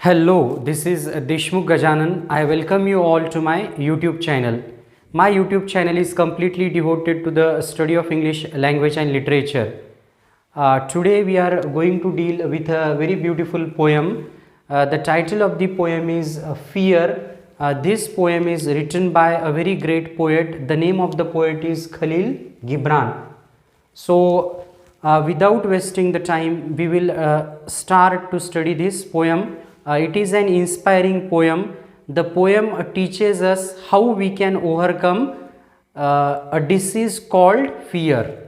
Hello, this is Deshmukh Gajanan. I welcome you all to my YouTube channel. My YouTube channel is completely devoted to the study of English language and literature. Today we are going to deal with a very beautiful poem. The title of the poem is Fear. This poem is written by a very great poet. The name of the poet is Khalil Gibran. So without wasting the time, we will start to study this poem. It is an inspiring poem. The poem teaches us how we can overcome a disease called fear.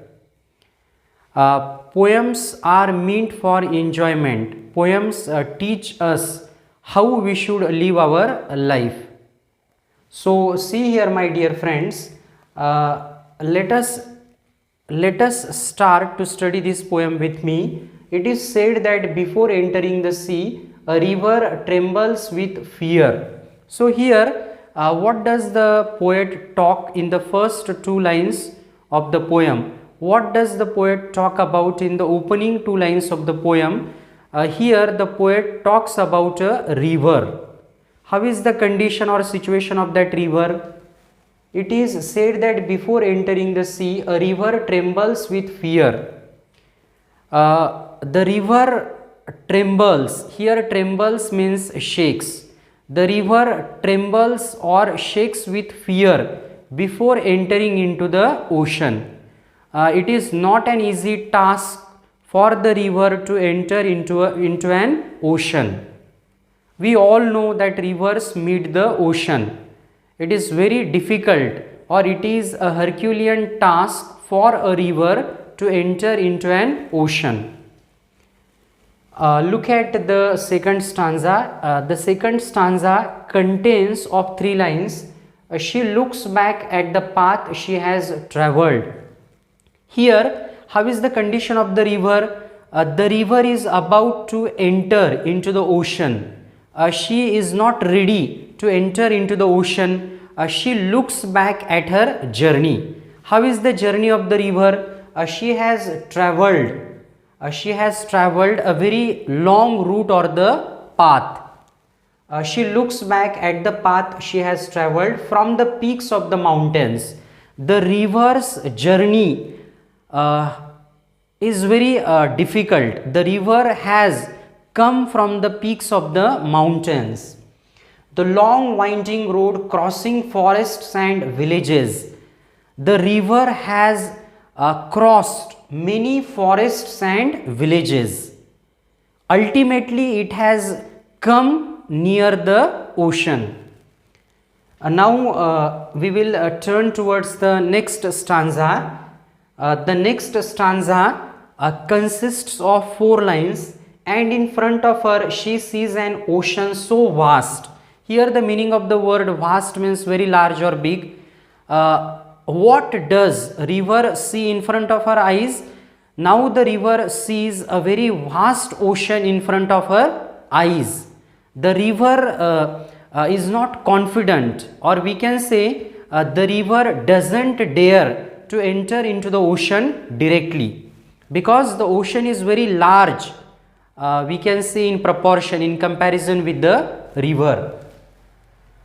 Poems are meant for enjoyment. Poems teach us how we should live our life. So see here, my dear friends, let us start to study this poem with me. It is said that before entering the sea, a river trembles with fear. So here, what does the poet talk in the first two lines of the poem? What does the poet talk about in the opening two lines of the poem? Here the poet talks about a river. How is the condition or situation of that river? It is said that before entering the sea, a river trembles with fear. The river trembles. Here trembles means shakes. The river trembles or shakes with fear before entering into the ocean. It is not an easy task for the river to enter into an ocean. We all know that rivers meet the ocean. It is very difficult, or it is a Herculean task for a river to enter into an ocean. Look at the second stanza. The second stanza contains of three lines. She looks back at the path she has travelled. Here, how is the condition of the river? The river is about to enter into the ocean. She is not ready to enter into the ocean. She looks back at her journey. How is the journey of the river? She has travelled. She has travelled a very long route or the path. She looks back at the path she has travelled from the peaks of the mountains. The river's journey is very difficult. The river has come from the peaks of the mountains. The long winding road crossing forests and villages. The river has crossed many forests and villages. Ultimately, it has come near the ocean. Now we will turn towards the next stanza. The next stanza consists of four lines, and in front of her she sees an ocean so vast. Here the meaning of the word vast means very large or big. What does river see in front of her eyes? Now the river sees a very vast ocean in front of her eyes. The river is not confident, or we can say the river doesn't dare to enter into the ocean directly, because the ocean is very large, we can say in proportion, in comparison with the river.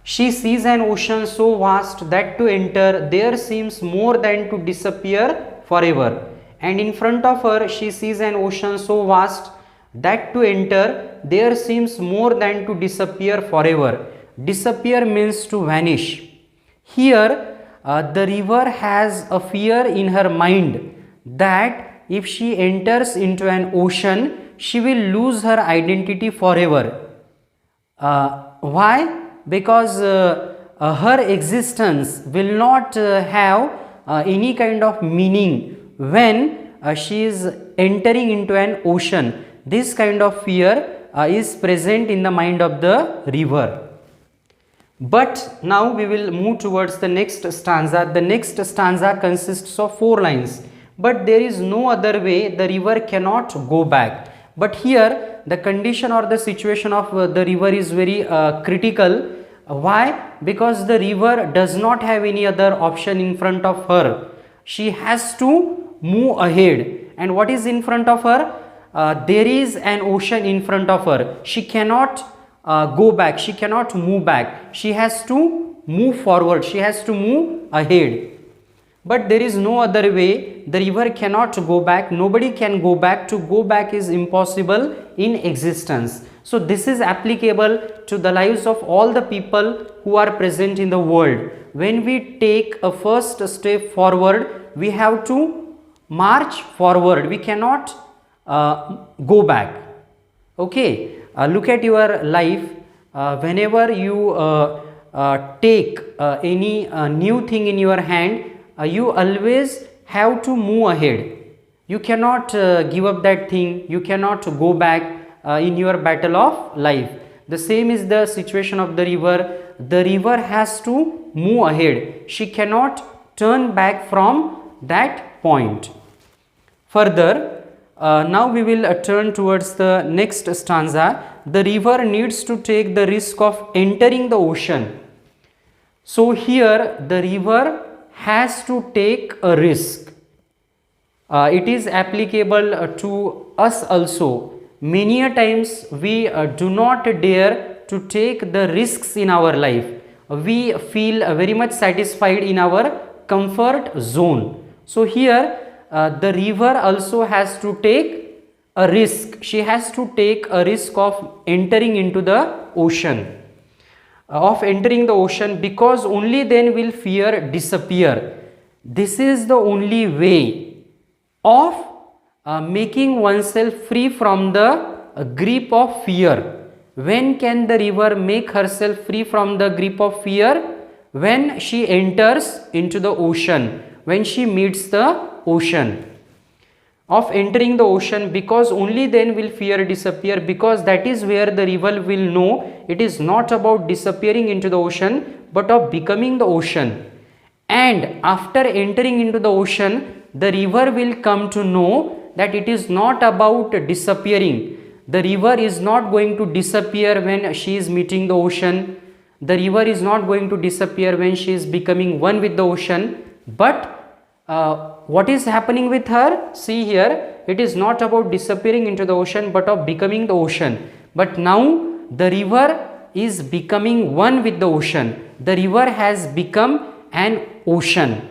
She sees an ocean so vast that to enter there seems more than to disappear forever. And in front of her she sees an ocean so vast that to enter there seems more than to disappear forever. Disappear means to vanish. Here the river has a fear in her mind that if she enters into an ocean, she will lose her identity forever. Why? Because her existence will not have any kind of meaning when she is entering into an ocean. This kind of fear is present in the mind of the river. But now we will move towards the next stanza. The next stanza consists of four lines. But there is no other way, the river cannot go back. But here the condition or the situation of the river is very critical. Why? Because the river does not have any other option in front of her. She has to move ahead. And what is in front of her? There is an ocean in front of her. She cannot go back, she cannot move back, she has to move forward, she has to move ahead. But there is no other way, the river cannot go back, nobody can go back, to go back is impossible in existence. So this is applicable to the lives of all the people who are present in the world. When we take a first step forward, we have to march forward, we cannot go back. Okay, look at your life. Whenever you take any new thing in your hand, you always have to move ahead. You cannot give up that thing, you cannot go back in your battle of life. The same is the situation of the river. The river has to move ahead, she cannot turn back from that point. Further, now we will turn towards the next stanza. The river needs to take the risk of entering the ocean. So here the river has to take a risk. It is applicable to us also. Many a times we do not dare to take the risks in our life. We feel very much satisfied in our comfort zone. So here the river also has to take a risk. She has to take a risk of entering into the ocean. Because only then will fear disappear. This is the only way of making oneself free from the grip of fear. When can the river make herself free from the grip of fear? When she enters into the ocean, when she meets the ocean. Of entering the ocean, because only then will fear disappear, because that is where the river will know it is not about disappearing into the ocean but of becoming the ocean. And after entering into the ocean, the river will come to know that it is not about disappearing. The river is not going to disappear when she is meeting the ocean. The river is not going to disappear when she is becoming one with the ocean. But what is happening with her? See here, it is not about disappearing into the ocean but of becoming the ocean. But now the river is becoming one with the ocean. The river has become an ocean.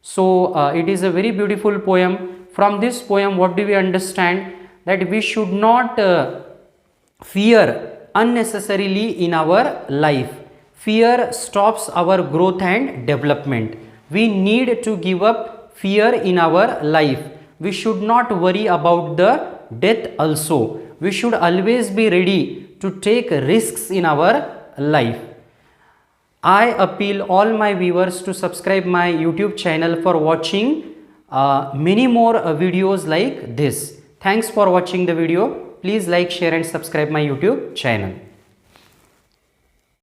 So it is a very beautiful poem. From this poem, what do we understand? That we should not fear unnecessarily in our life. Fear stops our growth and development. We need to give up fear in our life. We should not worry about the death also. We should always be ready to take risks in our life. I appeal all my viewers to subscribe my YouTube channel for watching many more videos like this. Thanks for watching the video. Please like, share and subscribe my YouTube channel.